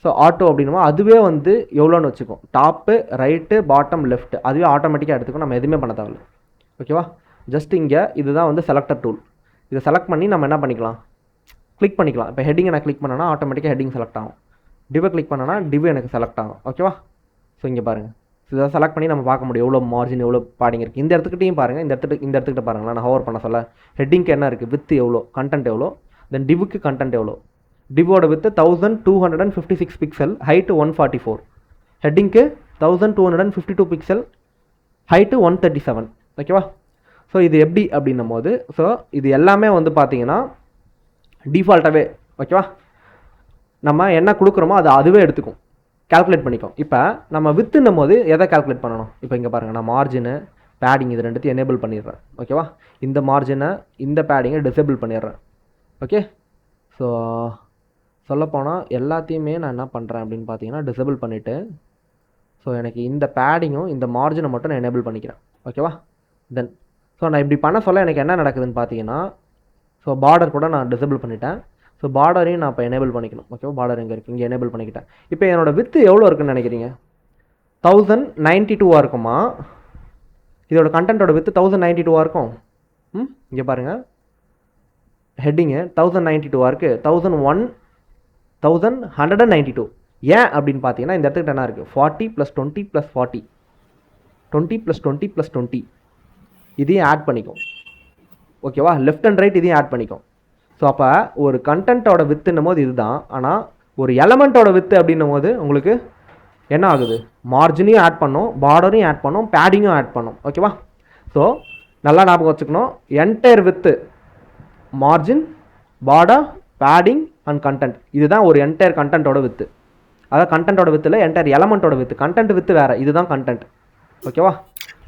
ஸோ ஆட்டோ அப்படின்னுமா அதுவே வந்து எவ்வளோன்னு வச்சுக்கோம், டாப்பு ரைட்டு பாட்டம் லெஃப்ட் அதுவே ஆட்டோமேட்டிக்காக எடுத்துக்கும், நம்ம எதுவுமே பண்ண தேவையில்ல. ஓகேவா? ஜஸ்ட் இங்கே இதுதான் வந்து செலக்டர் டூல். இதை செலக்ட் பண்ணி நம்ம என்ன பண்ணிக்கலாம், கிளிக் பண்ணிக்கலாம். இப்போ ஹெட்டிங்கை நான் கிளிக் பண்ணேன்னா ஆட்டோமேட்டிக்காக ஹெட்டிங் செலக்ட் ஆகும். டிவை கிளிக் பண்ணனா டிவ் எனக்கு செலக்ட் ஆகும். ஓகேவா? ஸோ இங்கே பாருங்கள், இதை செலக்ட் பண்ணி நம்ம பார்க்க முடியும் எவ்வளோ மார்ஜின் எவ்வளோ பேடிங் இருக்குது. இந்த இடத்துக்கிட்டையும் பாருங்கள், இந்த இடத்துக்கிட்ட பாருங்களேன். நான் ஹோவர் பண்ண சொல்ல ஹெட்டிங்க்கு என்ன இருக்குது, வித் எவ்வளோ, கண்டென்ட் எவ்வளோ, தென் டிவுக்கு கண்டென்ட் எவ்வளோ. டிவோட with 1256 pixel, height 144. ஹெட்டிங்க்கு 1252 pixel, height 137. ஓகேவா? ஸோ இது எப்படி அப்படின்னும் போது, ஸோ இது எல்லாமே வந்து பார்த்தீங்கன்னா டிஃபால்ட்டாகவே, ஓகேவா, நம்ம என்ன கொடுக்குறோமோ அது அதுவே எடுத்துக்கும், கால்குலேட் பண்ணிக்கும். இப்போ நம்ம வித்துன்னும் போது எதை கால்குலேட் பண்ணணும்? இப்போ இங்கே பாருங்கள், நான் மார்ஜினு பேடிங் இது ரெண்டுத்தையும் எனேபிள் பண்ணிடுறேன். ஓகேவா? இந்த மார்ஜினை இந்த பேடிங்கை டிசேபிள் பண்ணிடுறேன். ஓகே? ஸோ சொல்லப்போனால் எல்லாத்தையுமே நான் என்ன பண்ணுறேன் அப்படின்னு பார்த்தீங்கன்னா டிசேபிள் பண்ணிவிட்டு, ஸோ எனக்கு இந்த பேடிங்கும் இந்த மார்ஜினை மட்டும் நான் எனேபிள் பண்ணிக்கிறேன். ஓகேவா? தென் ஸோ நான் இப்படி பண்ண சொல்ல எனக்கு என்ன நடக்குதுன்னு பார்த்தீங்கன்னா, ஸோ பார்டர் கூட நான் டிசேபிள் பண்ணிட்டேன். ஸோ பார்டரையும் நான் இப்போ எனேபிள் பண்ணிக்கணும். ஓகேவா? பார்டர் எங்கே இருக்குது, இங்கே எனேபிள் பண்ணிக்கிட்டேன். இப்போ என்னோடய வித்து எவ்வளோ இருக்குன்னு நினைக்கிறீங்க? 1092 இருக்குமா? இதோட கண்டென்ட்டோட வித்து 1092 இருக்கும். இங்கே பாருங்கள், ஹெட்டிங்கு 1092 இருக்குது, 1192. ஏன் அப்படின்னு பார்த்தீங்கன்னா இந்த இடத்துக்கிட்ட என்ன இருக்குது, 40 + 20 + 40, 20 + 20 + 20 இதையும் ஆட் பண்ணிக்கும். ஓகேவா? லெஃப்ட் அண்ட் ரைட் இதையும் ஆட் பண்ணிக்கும். ஸோ அப்போ ஒரு கண்டென்ட்டோட வித்துன்னும் போது இதுதான். ஆனால் ஒரு எலமெண்ட்டோட வித்து அப்படின்னும் போது உங்களுக்கு என்ன ஆகுது, மார்ஜினையும் ஆட் பண்ணும், பார்டரையும் ஆட் பண்ணும், பேடிங்கும் ஆட் பண்ணும். ஓகேவா? ஸோ நல்லா ஞாபகம் வச்சுக்கணும், entire with margin, border, padding and content, இதுதான் ஒரு என்டையர் கண்டென்ட்டோட வித்து. அதாவது கண்டென்ட்டோட வித்தில் என்டையர் எலமெண்ட்டோட வித்து, கண்டென்ட் வித்து வேறு, இதுதான் கண்டென்ட். ஓகேவா?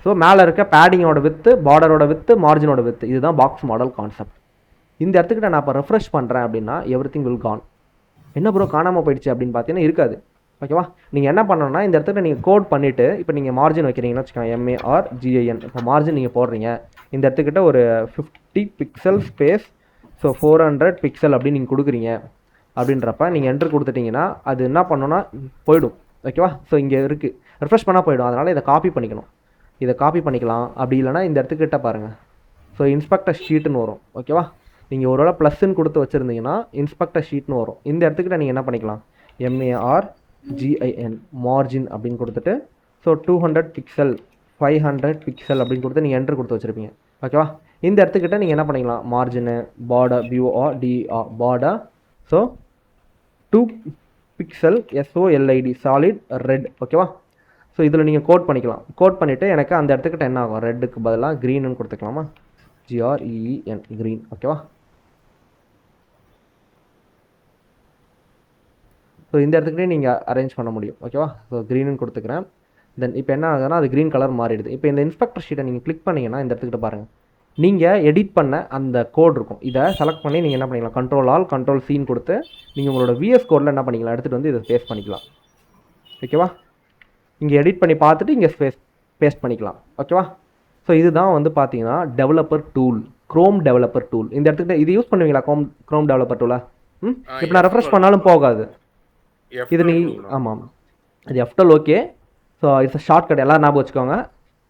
ஸோ மேலே இருக்க பேடிங்கோட வித்து, பார்டரோட வித்து, மார்ஜினோட வித்து, இதுதான் பாக்ஸ் மாடல் கான்செப்ட். இந்த இடத்துக்கிட்ட நான் இப்போ ரெஃப்ரெஷ் பண்ணுறேன் அப்படின்னா எவ்ரிதிங் வில் கான். என்ன ப்ரோ காணாமல் போயிடுச்சு அப்படின்னு பார்த்தீங்கன்னா இருக்காது. ஓகேவா? நீங்கள் என்ன பண்ணணும்னா இந்த இடத்துல நீங்கள் கோட் பண்ணிவிட்டு, இப்போ நீங்கள் மார்ஜின் வைக்கிறீங்கன்னு வச்சுக்கோங்க, MARGIN. இப்போ மார்ஜின் நீங்கள் போடுறீங்க, இந்த இடத்துக்கிட்ட ஒரு 50 பிக்சல் ஸ்பேஸ், ஸோ 400 பிக்சல் அப்படின்னு நீங்கள் கொடுக்குறீங்க. அப்படின்றப்ப நீங்கள் என்ட்ரு கொடுத்துட்டிங்கன்னா அது என்ன பண்ணணும்னா போயிடும். ஓகேவா? ஸோ இங்கே இருக்குது, ரெஃப்ரெஷ் பண்ணால் போயிடும். அதனால் இதை காப்பி பண்ணிக்கணும். இதை காப்பி பண்ணிக்கலாம். அப்படி இல்லைனா இந்த இடத்துக்கிட்ட பாருங்கள், ஸோ இன்ஸ்பெக்டர் ஷீட்டுன்னு வரும். ஓகேவா? நீங்கள் ஒரு வேளை ப்ளஸ்ன்னு கொடுத்து வச்சுருந்தீங்கன்னா இன்ஸ்பெக்டர் ஷீட்னு வரும். இந்த இடத்துக்கிட்ட நீங்கள் என்ன பண்ணிக்கலாம், MARGIN மார்ஜின் அப்படின்னு கொடுத்துட்டு, ஸோ 200 பிக்சல், 500 பிக்சல் அப்படின்னு கொடுத்து நீங்கள் என்ட்ரு கொடுத்து வச்சுருப்பீங்க. ஓகேவா? இந்த இடத்துக்கிட்ட நீங்கள் என்ன பண்ணிக்கலாம், margin, border, BORDER border, so 2 pixel SOLID solid red. ஓகேவா? ஸோ இதில் நீங்கள் கோட் பண்ணிக்கலாம். கோட் பண்ணிவிட்டு எனக்கு அந்த இடத்துக்கிட்ட என்ன ஆகும், ரெட்டுக்கு பதிலாக க்ரீன்னு கொடுத்துக்கலாமா, GREEN க்ரீன். ஓகேவா? ஸோ இந்த இடத்துக்கிட்டே நீங்கள் அரேஞ்ச் பண்ண முடியும். ஓகேவா? ஸோ க்ரீனுன்னு கொடுத்துக்கிறேன். தென் இப்போ என்ன ஆகுதுன்னா அது க்ரீன் கலர் மாறிடுது. இப்போ இந்த இன்ஸ்பெக்டர் ஷீட்டை நீங்கள் கிளிக் பண்ணிங்கன்னா இந்த இடத்துக்கிட்ட பாருங்கள், நீங்கள் எடிட் பண்ண அந்த கோட் இருக்கும். இதை செலக்ட் பண்ணி நீங்கள் என்ன பண்ணிக்கலாம், Ctrl+Alt Ctrl+C கொடுத்து நீங்கள் உங்களோட VS கோடில் என்ன பண்ணிக்கலாம், எடுத்துகிட்டு வந்து இதை பேஸ்ட் பண்ணிக்கலாம். ஓகேவா? இங்கே எடிட் பண்ணி பார்த்துட்டு இங்கே பேஸ்ட் பண்ணிக்கலாம். ஓகேவா? ஸோ இதுதான் வந்து பார்த்தீங்கன்னா developer tool, Chrome developer tool. இந்த இடத்துக்கிட்ட இது யூஸ் பண்ணுவீங்களா, க்ரோம் டெவலப்பர் டூலை? இப்போ நான் ரெஃப்ரெஷ் பண்ணாலும் போகாது இது. நீ ஆமாம், இது F12. Okay. So it's shortcut, எல்லாம் ஞாபகம் வச்சுக்கோங்க.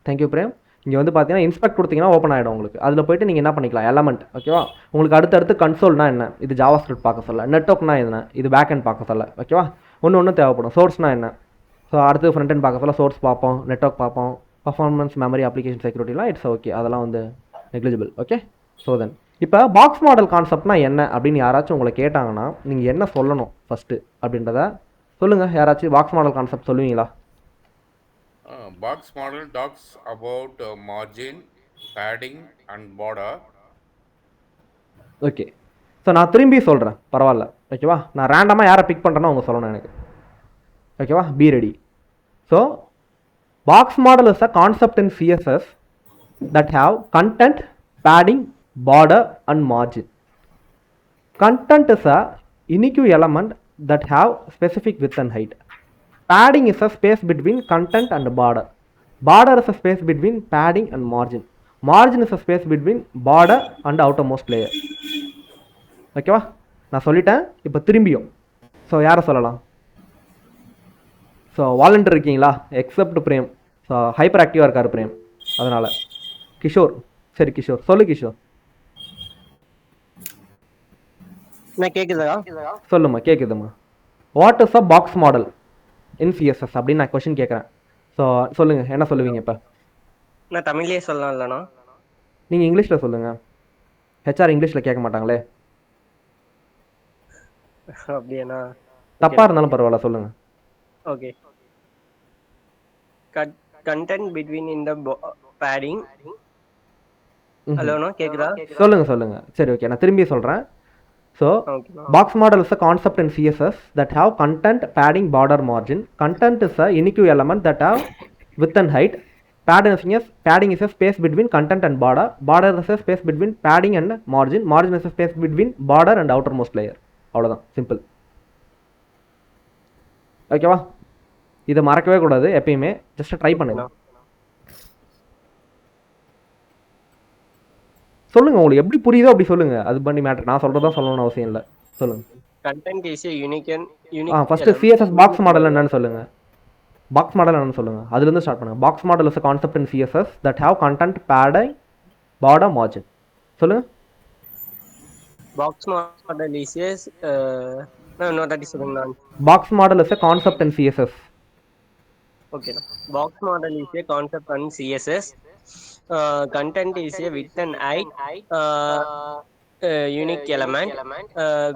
தேங்க்யூ பிரேம். இங்கே வந்து பார்த்தீங்கன்னா இன்ஸ்பெக்ட் கொடுத்தீங்கன்னா ஓப்பன் ஆகிடும் உங்களுக்கு. அதில் போய்ட்டு நீங்கள் என்ன பண்ணிக்கலாம், எலமெண்ட். ஓகேவா? உங்களுக்கு அடுத்தடுத்து கன்சோல்னா என்ன, இது ஜாவா ஸ்கிரிப்ட் பார்க்க சொல்ல, நெட்வொர்க்னா என்ன, இது பேக் அண்ட் பார்க்க சொல்ல. ஓகேவா? ஒன்று தேவைப்படும். சோர்ஸ்னா என்ன, ஸோ அடுத்து ஃப்ரண்ட் அண்ட் பார்க்க சொல்ல சோர்ஸ் பார்ப்போம், நெட்வொர்க் பார்ப்போம், பர்ஃபார்மன்ஸ், மெமரி, அப்ளிகேஷன் செக்யூரிட்டிலாம் இட்ஸ் ஓகே, அதெல்லாம் வந்து நெக்லிஜிபிள். ஓகே. ஸோ தென் இப்போ பாக்ஸ் மாடல் கான்செப்ட்னா என்ன அப்படின்னு யாராச்சும் உங்களை கேட்டாங்கன்னா நீங்கள் என்ன சொல்லணும் ஃபஸ்ட்டு அப்படின்றத சொல்லுங்கள். யாராச்சும் பாக்ஸ் மாடல் கான்செப்ட் சொல்லுவீங்களா? Box model talks about margin, padding and border. Okay. So நான் திரும்பி சொல்கிறேன், பரவாயில்ல. ஓகேவா? நான் ரேண்டமாக யாரை பிக் பண்ணுறேன்னா அவங்க சொல்லணும் எனக்கு. ஓகேவா? Be ready. So box model is a concept in CSS that have content, padding, border and margin. Content is a unique element that have specific width and height. Padding is a space between content and border. Border is a space between padding and margin. Margin is a space between border and outermost layer. ஓகேவா? நான் சொல்லிட்டேன். இப்போ திரும்பியும் so யாரை சொல்லலாம்? So volunteer இருக்கீங்களா? Except Prem. So hyper ஆக்டிவாக இருக்கார் பிரேம், அதனால் கிஷோர். சரி கிஷோர் சொல்லு. கிஷோர் கேக்குதா? சொல்லுமா, கேட்குதுமா. What is a box model in CSS அப்படின்னு நான் கொஷின் கேட்குறேன். ஸோ சொல்லுங்கள், என்ன சொல்லுவீங்க இப்போ? நான் தமிழ்லேயே சொல்லலாம் இல்லைண்ணா? நீங்கள் இங்கிலீஷில் சொல்லுங்கள். ஹெச்ஆர் இங்கிலீஷில் கேட்க மாட்டாங்களே. அப்படியாண்ணா? தப்பாக இருந்தாலும் பரவாயில்ல, சொல்லுங்கள். Okay. Content between in the padding. ஹலோண்ணா, கேக்குதா? சொல்லுங்கள். சரி, ஓகே, நான் திரும்பி சொல்கிறேன். ஸோ ஓகேண்ணா. box model is a concept in CSS that have content, padding, border, margin. Content is a unique element that have width and height. Padding is a space between content and border. Border is a space between padding and margin. Margin is a space between border and outermost layer. அவ்வளோதான், simple. ஓகேவா? இதை மறக்கவே கூடாது எப்பயுமே. Just try பண்ணுங்க. சொல்லுங்க, உங்களுக்கு எப்படி புரியுதோ அப்படி சொல்லுங்க. அது பண்ணி மேட்டர், நான் சொல்றதா சொல்லணும்னு அவசியம் இல்லை. சொல்லுங்க. Content is unique first CSS box model என்னன்னு சொல்லுங்க. பாக்ஸ் மாடல் என்னன்னு சொல்லுங்க, அதுல இருந்து ஸ்டார்ட் பண்ணுங்க. Box model is a concept in CSS that have content, padding, border, margin. சொல்லுங்க. பாக்ஸ் மாடல் இஸ் இன்னொரு சொல்லுங்க. Box model is a concept in CSS. ஓகேண்ணா. Box model is a concept in CSS. Content is a width and height unique element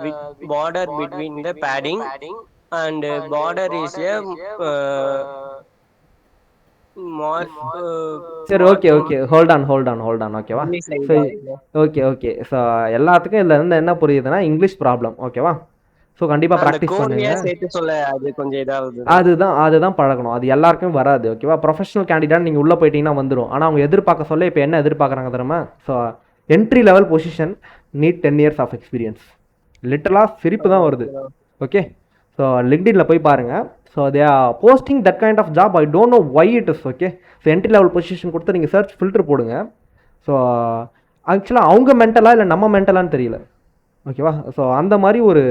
with border between the padding, and border is a சரி, okay, hold on ஓகேவா? Okay. So எல்லாத்துக்கும் இதில் இருந்து என்ன புரியுதுன்னா English problem. ஓகேவா? So கண்டிப்பாக practice பண்ணுங்க. அதுதான் பழகணும். அது எல்லாருக்கும் வராது. ஓகேவா? ப்ரொஃபஷனல் கேண்டிடேட் நீங்கள் உள்ளே போயிட்டீங்கன்னா வந்துடும். ஆனால் அவங்க எதிர்பார்க்க சொல்ல இப்போ என்ன எதிர்பார்க்குறாங்க தெரியுமா? So entry level position need 10 years of experience. லிட்டரலாக சிரிப்பு தான் வருது. ஓகே, ஸோ லிங்க்டின்ல போய் பாருங்கள். So they are posting that kind of job. I don't know why it is. Okay, so entry level position கொடுத்து நீங்கள் சர்ச் ஃபில்டர் போடுங்க. ஸோ ஆக்சுவலாக அவங்க மென்டலாக இல்லை நம்ம மென்டலான்னு தெரியல. ஓகேவா? ஸோ அந்த மாதிரி ஒரு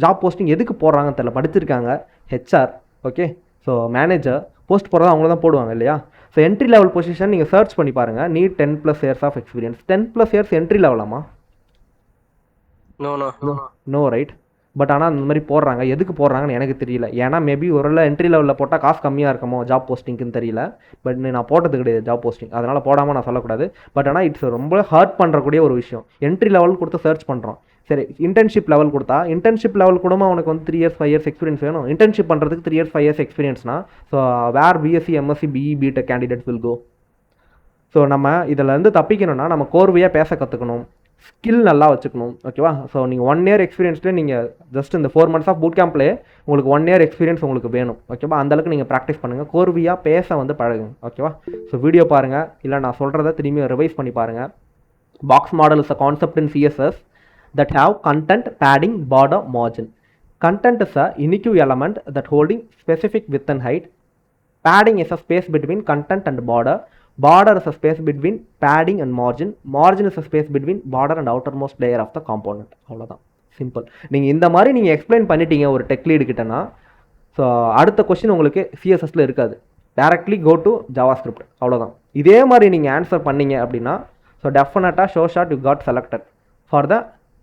ஜாப் போஸ்டிங் எதுக்கு போடுறாங்கன்னு தெரியல. படிச்சிருக்காங்க HR. Okay, so manager post போடுறதா அவங்கள தான் போடுவாங்க இல்லையா? ஸோ என்ட்ரி லெவல் பொசிஷன் நீங்கள் சர்ச் பண்ணி பாருங்கள். Need 10+ years of experience. 10+ years entry லெவலாமா? No right. பட் ஆனால் அந்த மாதிரி போடுறாங்க. எதுக்கு போடுறாங்கன்னு எனக்கு தெரியல. ஏன்னா மேபி ஒரு என்ட்ரி லெவலில் போட்டால் காசு கம்மியாக இருக்குமோ ஜாப் போஸ்டிங்க்குன்னு தெரியல. பட் நான் போட்டது கிடையாது ஜாப் போஸ்டிங், அதனால் போடாமல் நான் சொல்லக்கூடாது. பட் ஆனால் இட்ஸ் ரொம்ப ஹர்ட் பண்ணுறக்கூடிய ஒரு விஷயம். என்ட்ரி லெவல் கொடுத்து சர்ச் பண்ணுறோம். சரி, இன்டர்ன்ஷிப் லெவல் கொடுத்தா இன்டர்ன்ஷிப் லெவல் கூட அவனுக்கு வந்து 3 years 5 years எக்ஸ்பீரியன்ஸ் வேணும். இன்டர்ன்ஷிப் பண்ணுறதுக்கு 3 years 5 years எக்ஸ்பீரியன்ஸ்னா so where BSc MSc BE BTech candidates will go. So நம்ம இதில் இருந்து தப்பிக்கணும்னா நம்ம கோர்வையாக பேச கற்றுக்கணும், ஸ்கில் நல்லா வச்சுக்கணும். ஓகேவா? ஸோ நீங்கள் 1 year எக்ஸ்பீரியன்ஸ்லேயே நீங்கள் ஜஸ்ட் இந்த 4 months ஆஃப் பூட் கேம்ப்லேயே உங்களுக்கு 1 year எக்ஸ்பீரியன்ஸ் உங்களுக்கு வேணும். ஓகேவா? அந்தளவுக்கு நீங்கள் ப்ராக்டிஸ் பண்ணுங்கள். கோர்வையாக பேச வந்து பழகுங்க. ஓகேவா? ஸோ வீடியோ பாருங்கள், இல்லை நான் சொல்கிறத திரும்பி ரிவைஸ் பண்ணி பாருங்கள். Box model is a concept in CSS that have content, padding, border, margin. Content is a unique element that holding specific width and height. Padding is a space between content and border. Border is a space between padding and margin. Margin is a space between border and outermost layer of the component. அவ்வளோதான், simple. நீங்கள் இந்த மாதிரி நீங்கள் explain பண்ணிட்டீங்க ஒரு tech lead கிட்டனா, so அடுத்த question உங்களுக்கு சிஎஸ்எஸ்ல இருக்காது. Directly go to JavaScript. அவ்வளோதான். இதே மாதிரி நீங்கள் ஆன்சர் பண்ணீங்க அப்படின்னா ஸோ டெஃபினட்டாக sure shot you got selected for the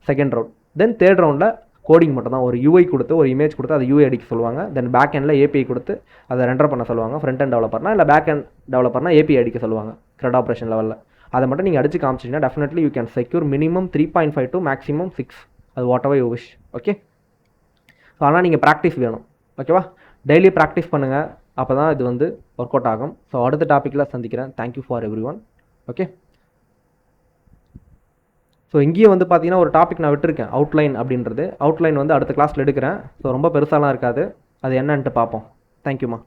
second round. Then third ரவுண்டில் கோடிங் மட்டும் தான். ஒரு யூஐ கொடுத்து ஒரு இமேஜ் கொடுத்து அதை யூஐ அடிக்க சொல்லுவாங்க. தென் பேக் எண்டில் ஏபிஐ கொடுத்து அதை ரெண்டர் பண்ண சொல்லுவாங்க. ஃப்ரண்ட் எண்ட் டெவலப்பர்னா இல்லை பேக் எண்ட் டெவலப்பர்னா ஏபிஐ அடிக்க சொல்லுவாங்க க்ரெட் ஆப்ரேஷன் லெவலில். அதை மட்டும் நீங்கள் அடிச்சு காமிச்சிங்கன்னா definitely you can secure minimum 3.5 to maximum 6. அது whatever you wish. Okay, so ஆனால் நீங்கள் ப்ராக்டிஸ் வேணும். ஓகேவா? டெய்லி ப்ராக்டிஸ் பண்ணுங்கள், அப்போ தான் இது வந்து ஒர்க் அவுட் ஆகும். ஸோ அடுத்த டாப்பிக்கில் சந்திக்கிறேன். Thank you for every one. Okay, so இங்கேயே வந்து பார்த்தீங்கன்னா ஒரு டாபிக் நான் விட்டுருக்கேன், அவுட்லைன் அப்படின்றது. அவுட்லைன் வந்து அடுத்த கிளாஸில் எடுக்கிறேன். ஸோ ரொம்ப பெருசாலாம் இருக்காது, அது என்னன்ட்டு பார்ப்போம். தேங்க்யூம்மா.